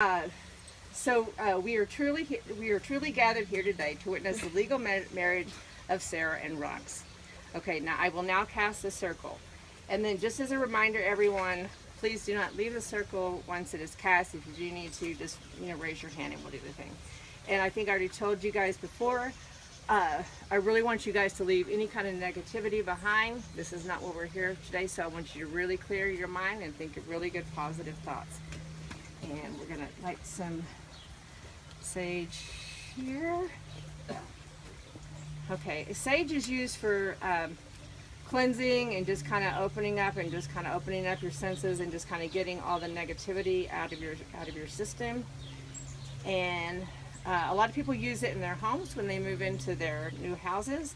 We are truly gathered here today to witness the legal marriage of Sara and Rox. Okay, now I will now cast a circle, and then just as a reminder, everyone, please do not leave the circle once it is cast. If you do need to, just raise your hand and we'll do the thing. And I think I already told you guys before. I really want you guys to leave any kind of negativity behind. This is not what we're here today, so I want you to really clear your mind and think of really good positive thoughts. And we're going to light some sage here. Okay, sage is used for cleansing and just kind of opening up your senses and just kind of getting all the negativity out of your system. And a lot of people use it in their homes when they move into their new houses,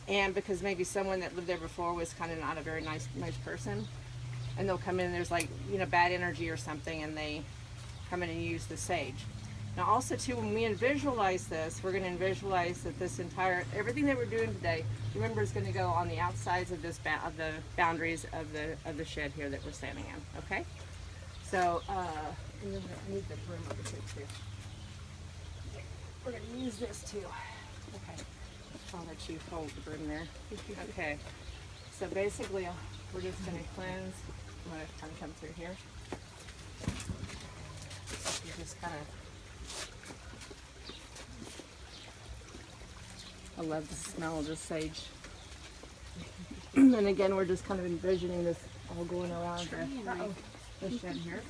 and because maybe someone that lived there before was kind of not a very nice person, and they'll come in and there's like bad energy or something, and they come in and use the sage. Now also too, when we visualize this, we're going to visualize that everything that we're doing today, remember, is going to go on the outsides of the boundaries of the shed here that we're standing in. Okay, so I need the broom over here too. We're going to use this too. Okay, I'll let you hold the broom there. Okay, so basically we're just going to cleanse. I'm going to kind of come through here. You just kind of, I love the smell of the sage. And again, we're just kind of envisioning this all going around the shed here.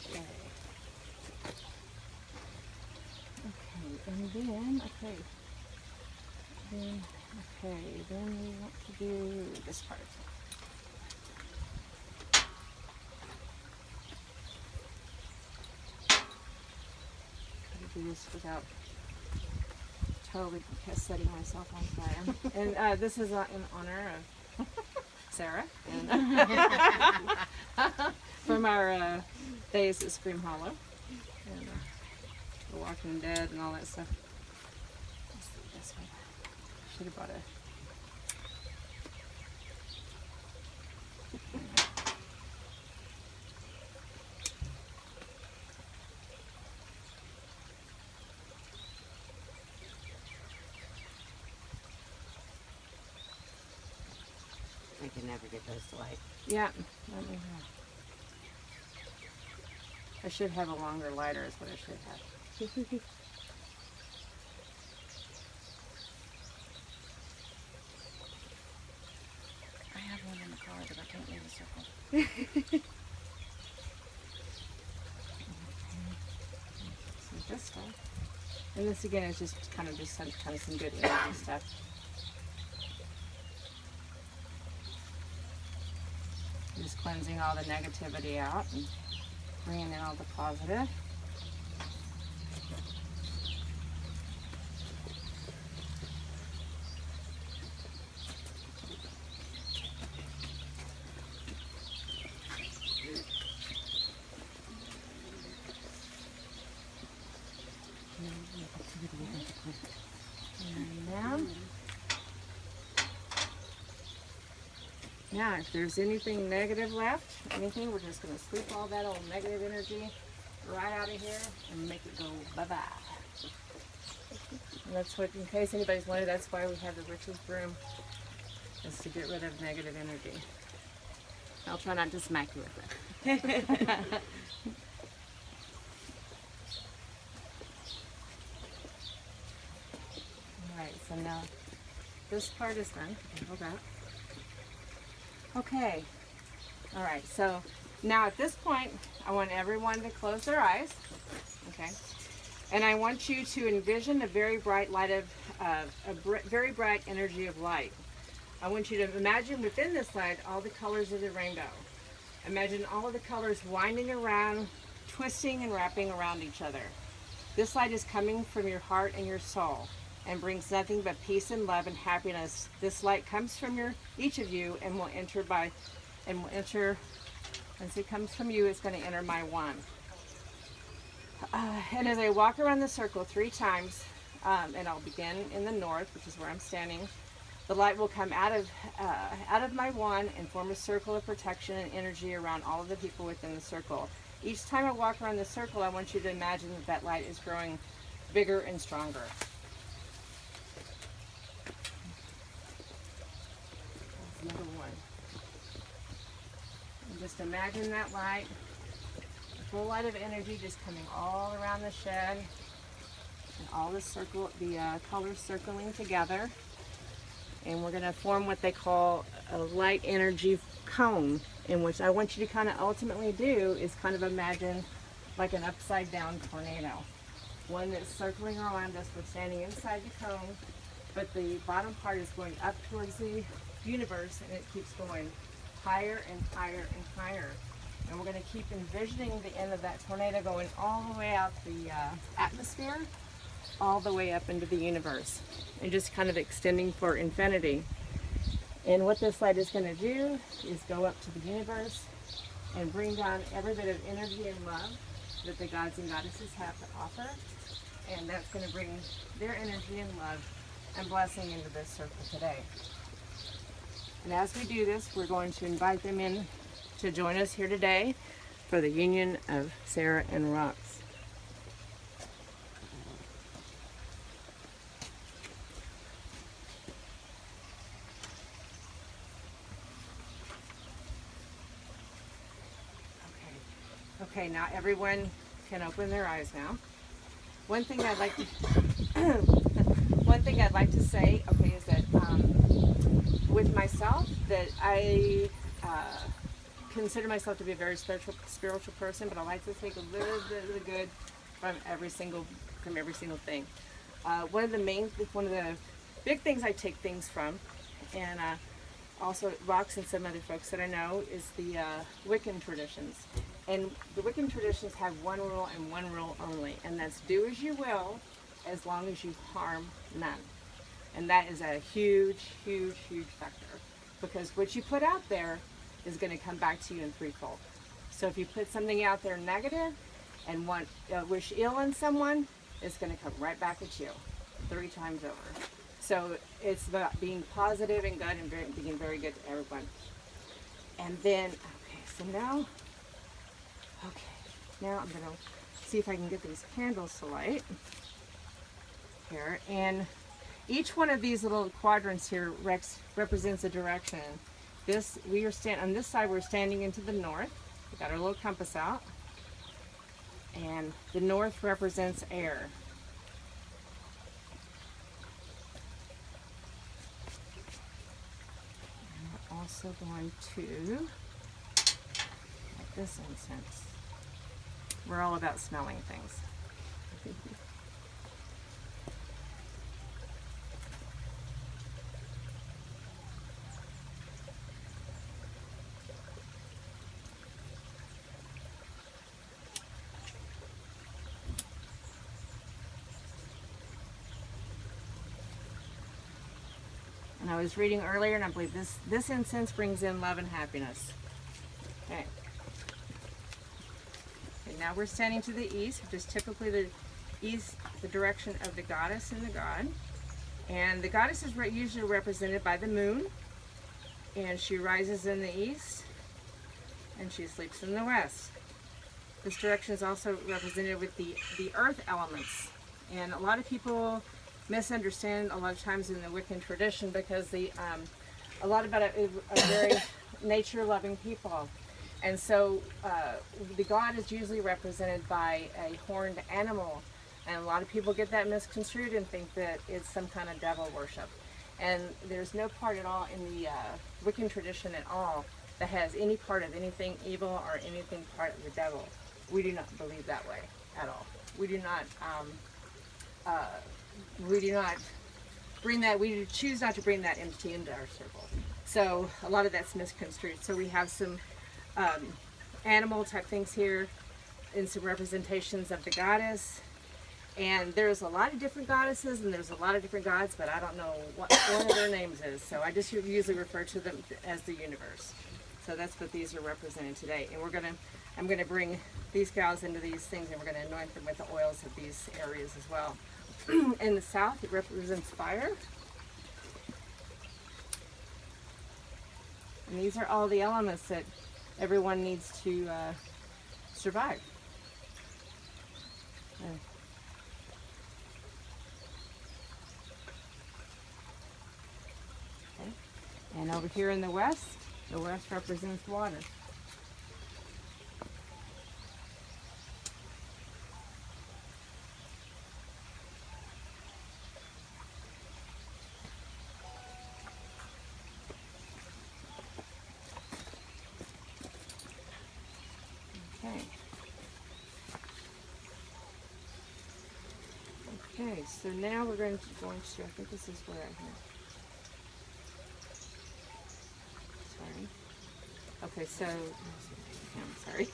Okay. And then, then we want to do this part. Try to do this without totally setting myself on fire. And this is in honor of Sara and from our days at Scream Hollow. And, The Walking Dead and all that stuff. Let's see this one. Should have bought I can never get those to light. Yeah. I should have a longer lighter is what I should have. I have one in the car, but I can't leave the circle. So this stuff. And this again is just kind of some good energy stuff. Just cleansing all the negativity out and bringing in all the positive. Now, if there's anything negative left, we're just going to sweep all that old negative energy right out of here and make it go bye-bye. And that's what, in case anybody's wondering, that's why we have the witch's broom, is to get rid of negative energy. I'll try not to smack you with it. Alright, so now this part is done. Hold that. Okay. Alright, so now at this point, I want everyone to close their eyes. Okay. And I want you to envision a very bright light very bright energy of light. I want you to imagine within this light all the colors of the rainbow. Imagine all of the colors winding around, twisting and wrapping around each other. This light is coming from your heart and your soul and brings nothing but peace and love and happiness. This light comes from each of you and will enter as it comes from you, it's going to enter my one. And as I walk around the circle 3 times, and I'll begin in the north, which is where I'm standing, the light will come out of my wand and form a circle of protection and energy around all of the people within the circle. Each time I walk around the circle, I want you to imagine that that light is growing bigger and stronger. That's another one. And just imagine that light, a full light of energy just coming all around the shed, and all the colors circling together. And we're going to form what they call a light energy cone, in which I want you to kind of ultimately do is kind of imagine like an upside down tornado. One that's circling around us. We're standing inside the cone, but the bottom part is going up towards the universe, and it keeps going higher and higher and higher. And we're going to keep envisioning the end of that tornado going all the way out the atmosphere, all the way up into the universe, and just kind of extending for infinity. And what this light is going to do is go up to the universe and bring down every bit of energy and love that the gods and goddesses have to offer. And that's going to bring their energy and love and blessing into this circle today. And as we do this, we're going to invite them in to join us here today for the union of Sara and Rox. Okay, now everyone can open their eyes now. One thing I'd like to say, okay, is that with myself, that I consider myself to be a very spiritual person, but I like to take a little bit of the good from every single thing. One of the big things I take things from, and also Rox and some other folks that I know, is the Wiccan traditions. And the Wiccan traditions have one rule and one rule only, and that's do as you will as long as you harm none. And that is a huge, huge, huge factor, because what you put out there is going to come back to you in threefold. So if you put something out there negative and wish ill on someone, it's going to come right back at you 3 times over. So it's about being positive and good and being very good to everyone. And then, now I'm going to see if I can get these candles to light here. And each one of these little quadrants here represents a direction. On this side, we're standing into the north. We got our little compass out. And the north represents air. And we're also going to light this incense. We're all about smelling things. And I was reading earlier, and I believe this incense brings in love and happiness. Okay. Now we're standing to the east, which is typically the direction of the goddess and the god. And the goddess is usually represented by the moon, and she rises in the east, and she sleeps in the west. This direction is also represented with the earth elements. And a lot of people misunderstand a lot of times in the Wiccan tradition, because a lot about it are very nature-loving people. And so the god is usually represented by a horned animal, and a lot of people get that misconstrued and think that it's some kind of devil worship. And there's no part at all in the Wiccan tradition at all that has any part of anything evil or anything part of the devil. We do not believe that way at all. We do not bring that. We choose not to bring that entity into our circle. So a lot of that's misconstrued. So we have some animal type things here and some representations of the goddess. And there's a lot of different goddesses and there's a lot of different gods, but I don't know what one of their names is. So I just usually refer to them as the universe. So that's what these are representing today. And I'm gonna bring these gals into these things, and we're gonna anoint them with the oils of these areas as well. In the south, it represents fire. And these are all the elements that everyone needs to survive. Okay. And over here in the west represents water. Okay. Okay, so now we're going to, I think this is where I have. Sorry. Okay, so, I'm sorry.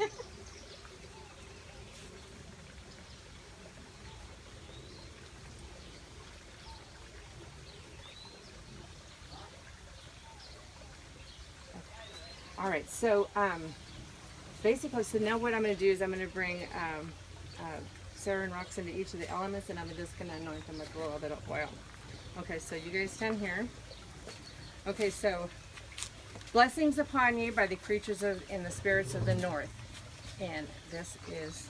All right, so basically, so now what I'm going to do is I'm going to bring Sara and rocks into each of the elements, and I'm just going to anoint them with a little bit of oil. Okay, so you guys stand here. Okay, so blessings upon you by the creatures of and the spirits of the north, and this is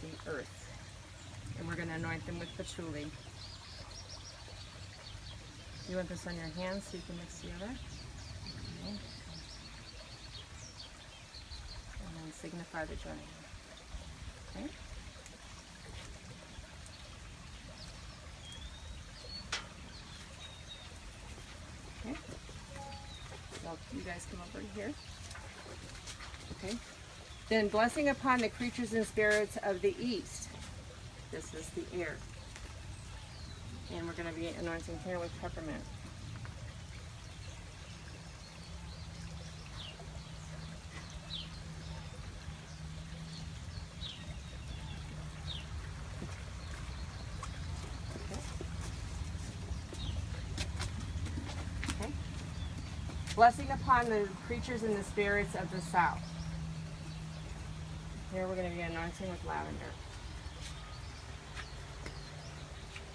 the earth, and we're going to anoint them with patchouli. You want this on your hands so you can mix together. Okay. And then signify the joining. Okay. Okay. So you guys come over here. Okay. Then blessing upon the creatures and spirits of the east. This is the air. And we're going to be anointing here with peppermint. Okay. Blessing upon the creatures and the spirits of the south. Here we're going to be anointing with lavender.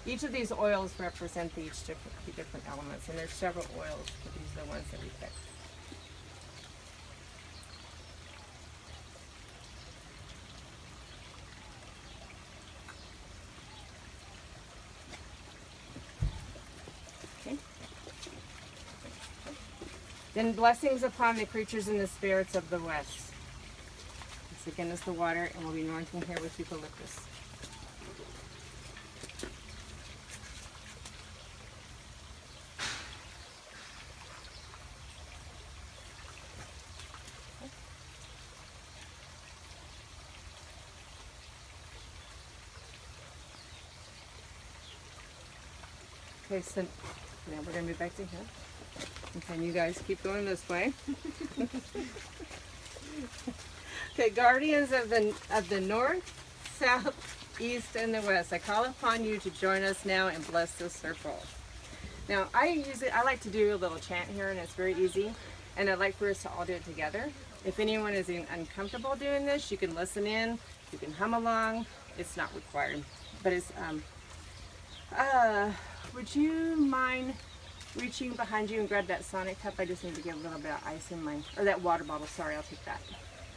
Each of these oils represent the different elements, and there's several oils, but these are the ones that we picked. Okay. Then blessings upon the creatures and the spirits of the west. This again is the water, and we'll be anointing here with eucalyptus. Okay, so now we're going to move back to here. Okay, and you guys keep going this way. Okay, guardians of the north, south, east, and the west, I call upon you to join us now and bless this circle. Now, I like to do a little chant here, and it's very easy, and I'd like for us to all do it together. If anyone is uncomfortable doing this, you can listen in, you can hum along. It's not required, but it's would you mind reaching behind you and grab that Sonic cup? I just need to get a little bit of ice in mine. Or that water bottle, sorry, I'll take that.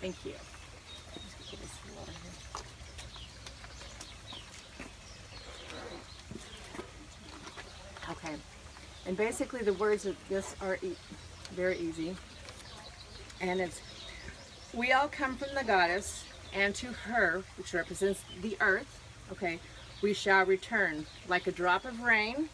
Thank you. Just get this water here. Okay. And basically the words of this are very easy. And it's, we all come from the goddess, and to her, which represents the earth, okay, we shall return like a drop of rain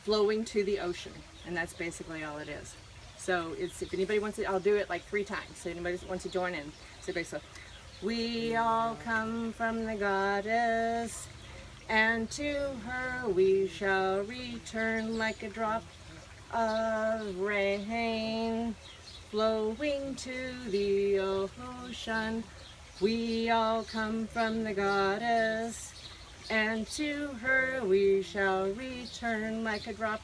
flowing to the ocean. And that's basically all it is. So it's, if anybody wants it, I'll do it like 3 times. So anybody wants to join in. So basically, we all come from the goddess, and to her we shall return like a drop of rain flowing to the ocean. We all come from the goddess, and to her we shall return like a drop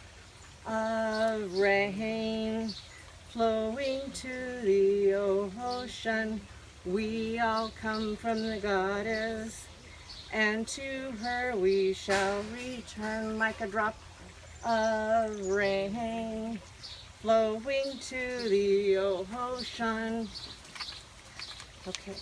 of rain flowing to the ocean. We all come from the goddess, and to her we shall return like a drop of rain flowing to the ocean. Okay.